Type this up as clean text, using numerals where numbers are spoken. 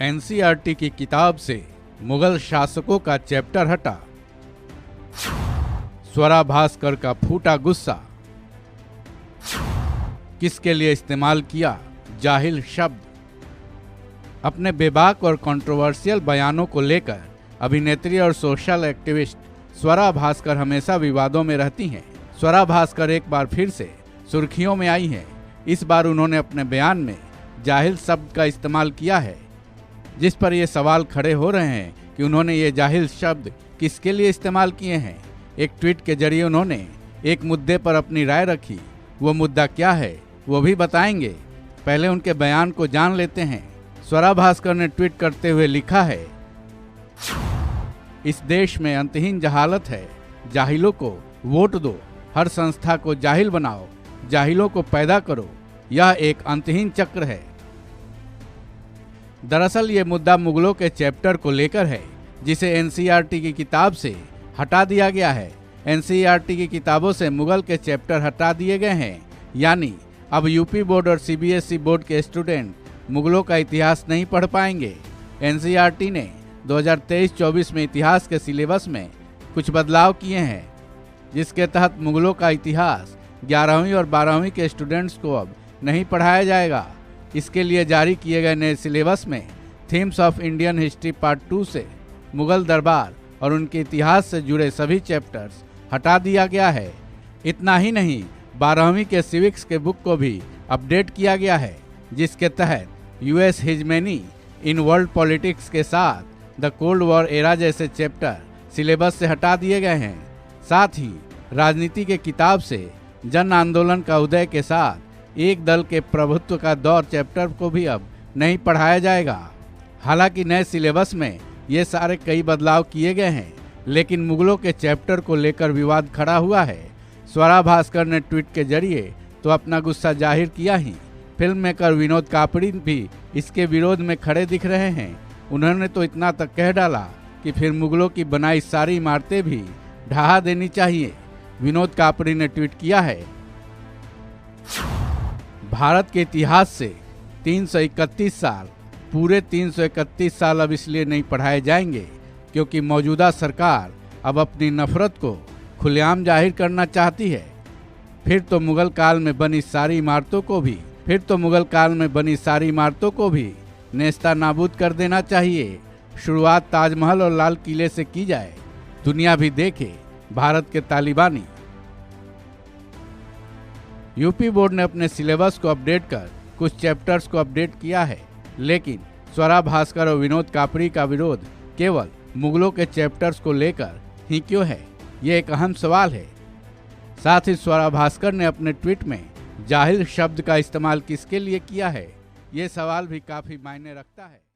NCERT की किताब से मुगल शासकों का चैप्टर हटा। स्वरा भास्कर का फूटा गुस्सा। किसके लिए इस्तेमाल किया जाहिल शब्द। अपने बेबाक और कंट्रोवर्शियल बयानों को लेकर अभिनेत्री और सोशल एक्टिविस्ट स्वरा भास्कर हमेशा विवादों में रहती हैं। स्वरा भास्कर एक बार फिर से सुर्खियों में आई हैं। इस बार उन्होंने अपने बयान में जाहिल शब्द का इस्तेमाल किया है, जिस पर ये सवाल खड़े हो रहे हैं कि उन्होंने ये जाहिल शब्द किसके लिए इस्तेमाल किए हैं। एक ट्वीट के जरिए उन्होंने एक मुद्दे पर अपनी राय रखी। वो मुद्दा क्या है वो भी बताएंगे। पहले उनके बयान को जान लेते हैं। स्वरा भास्कर ने ट्वीट करते हुए लिखा है, इस देश में अंतहीन जहालत है। जाहिलों को वोट दो, हर संस्था को जाहिल बनाओ, जाहिलों को पैदा करो। यह एक अंतहीन चक्र है। दरअसल ये मुद्दा मुगलों के चैप्टर को लेकर है, जिसे एनसीईआरटी की किताब से हटा दिया गया है। एनसीईआरटी की किताबों से मुगल के चैप्टर हटा दिए गए हैं, यानी अब यूपी बोर्ड और सीबीएसई बोर्ड के स्टूडेंट मुगलों का इतिहास नहीं पढ़ पाएंगे। एनसीईआरटी ने 2023-24 में इतिहास के सिलेबस में कुछ बदलाव किए हैं, जिसके तहत मुगलों का इतिहास 11वीं और 12वीं के स्टूडेंट्स को अब नहीं पढ़ाया जाएगा। इसके लिए जारी किए गए नए सिलेबस में themes of Indian history part 2 से मुगल दरबार और उनके इतिहास से जुड़े सभी चैप्टर्स हटा दिया गया है। इतना ही नहीं, 12वीं के सिविक्स के बुक को भी अपडेट किया गया है, जिसके तहत यूएस हिजमेनी इन वर्ल्ड पॉलिटिक्स के साथ द कोल्ड वॉर एरा जैसे चैप्टर सिलेबस से हटा दिए गए हैं। साथ ही राजनीति के किताब से जन आंदोलन का उदय के साथ एक दल के प्रभुत्व का दौर चैप्टर को भी अब नहीं पढ़ाया जाएगा। हालांकि नए सिलेबस में ये सारे कई बदलाव किए गए हैं, लेकिन मुगलों के चैप्टर को लेकर विवाद खड़ा हुआ है। स्वरा भास्कर ने ट्वीट के जरिए तो अपना गुस्सा जाहिर किया ही, फिल्म मेकर विनोद कापड़ी भी इसके विरोध में खड़े दिख रहे हैं। उन्होंने तो इतना तक कह डाला कि फिर मुगलों की बनाई सारी इमारतें भी ढहा देनी चाहिए। विनोद कापड़ी ने ट्वीट किया है, भारत के इतिहास से 331 साल, पूरे 331 साल अब इसलिए नहीं पढ़ाए जाएंगे क्योंकि मौजूदा सरकार अब अपनी नफरत को खुलेआम जाहिर करना चाहती है। फिर तो मुगल काल में बनी सारी इमारतों को भी नेस्ता नाबूद कर देना चाहिए। शुरुआत ताजमहल और लाल किले से की जाए, दुनिया भी देखे भारत के तालिबानी। यूपी बोर्ड ने अपने सिलेबस को अपडेट कर कुछ चैप्टर्स को अपडेट किया है, लेकिन स्वरा भास्कर और विनोद कापड़ी का विरोध केवल मुगलों के चैप्टर्स को लेकर ही क्यों है, ये एक अहम सवाल है। साथ ही स्वरा भास्कर ने अपने ट्वीट में जाहिल शब्द का इस्तेमाल किसके लिए किया है, ये सवाल भी काफी मायने रखता है।